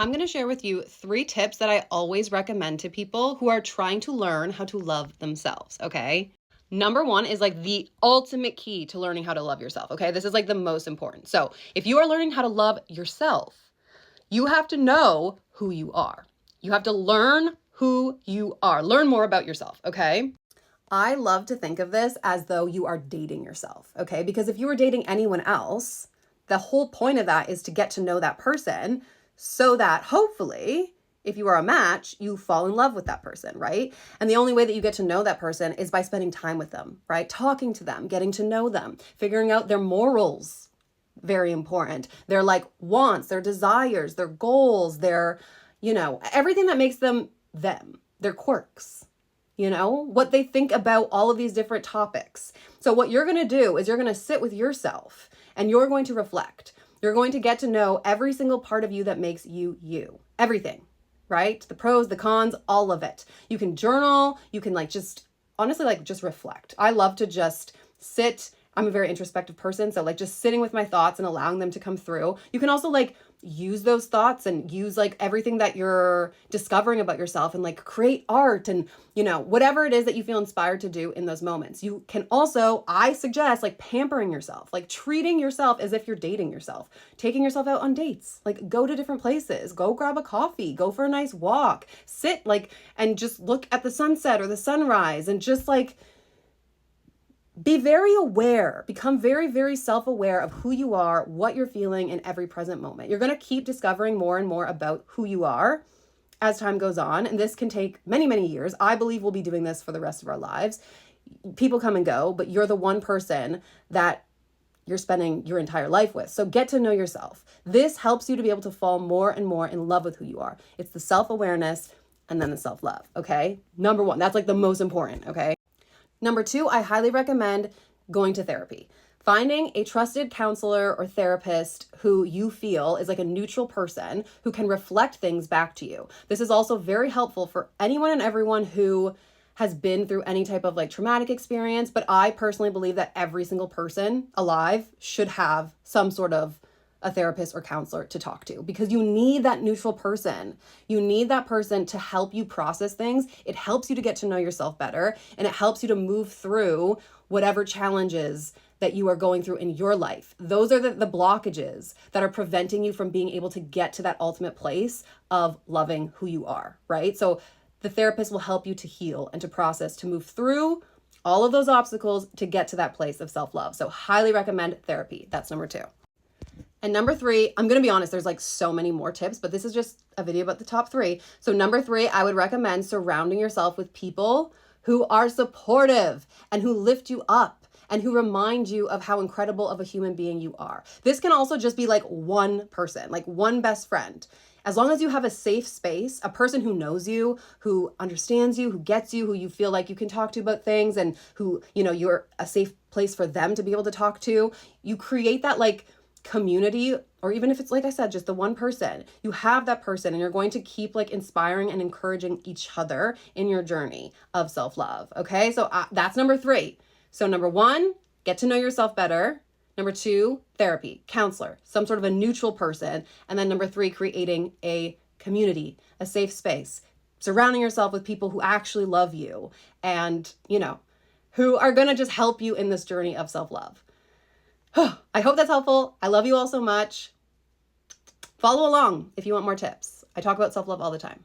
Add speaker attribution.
Speaker 1: I'm going to share with you 3 tips that I always recommend to people who are trying to learn how to love themselves, okay? Number 1 is like the ultimate key to learning how to love yourself, okay? This is like the most important. So, if you are learning how to love yourself, you have to know who you are. You have to learn who you are. Learn more about yourself, okay? I love to think of this as though you are dating yourself, okay? Because if you were dating anyone else, the whole point of that is to get to know that person so that hopefully, if you are a match, you fall in love with that person, right? And the only way that you get to know that person is by spending time with them, right? Talking to them, getting to know them, figuring out their morals. Very important. Their like wants, their desires, their goals, their, everything that makes them, their quirks, what they think about all of these different topics. So what you're going to do is you're going to sit with yourself and you're going to reflect. You're going to get to know every single part of you that makes you you. Everything, right? The pros, the cons, all of it. You can journal, you can honestly just reflect. I love to just sit. I'm a very introspective person, so just sitting with my thoughts and allowing them to come through. You can also use those thoughts and use everything that you're discovering about yourself and create art and whatever it is that you feel inspired to do in those moments. You can also, I suggest pampering yourself, treating yourself as if you're dating yourself, taking yourself out on dates, go to different places, go grab a coffee, go for a nice walk, sit and just look at the sunset or the sunrise and just be very aware, become very, very self-aware of who you are, what you're feeling in every present moment. You're going to keep discovering more and more about who you are as time goes on. And this can take many, many years. I believe we'll be doing this for the rest of our lives. People come and go, but you're the one person that you're spending your entire life with. So get to know yourself. This helps you to be able to fall more and more in love with who you are. It's the self-awareness and then the self-love, okay? Number 1, that's the most important, okay? Number 2, I highly recommend going to therapy. Finding a trusted counselor or therapist who you feel is a neutral person who can reflect things back to you. This is also very helpful for anyone and everyone who has been through any type of traumatic experience, but I personally believe that every single person alive should have some sort of a therapist or counselor to talk to, because you need that neutral person. You need that person to help you process things. It helps you to get to know yourself better, and it helps you to move through whatever challenges that you are going through in your life. Those are the blockages that are preventing you from being able to get to that ultimate place of loving who you are, right? So the therapist will help you to heal and to process, to move through all of those obstacles to get to that place of self-love. So highly recommend therapy. That's number 2. And number 3, I'm going to be honest, there's so many more tips, but this is just a video about the top 3. So number 3, I would recommend surrounding yourself with people who are supportive and who lift you up and who remind you of how incredible of a human being you are. This can also just be one person, one best friend. As long as you have a safe space, a person who knows you, who understands you, who gets you, who you feel you can talk to about things, and who, you're a safe place for them to be able to talk to, you create that community. Or even if it's I said, just the one person, you have that person and you're going to keep inspiring and encouraging each other in your journey of self-love. Okay, so that's number 3. So number 1, get to know yourself better. Number 2, therapy, counselor, some sort of a neutral person. And then number 3, creating a community, a safe space, surrounding yourself with people who actually love you and who are going to just help you in this journey of self-love. I hope that's helpful. I love you all so much. Follow along if you want more tips. I talk about self-love all the time.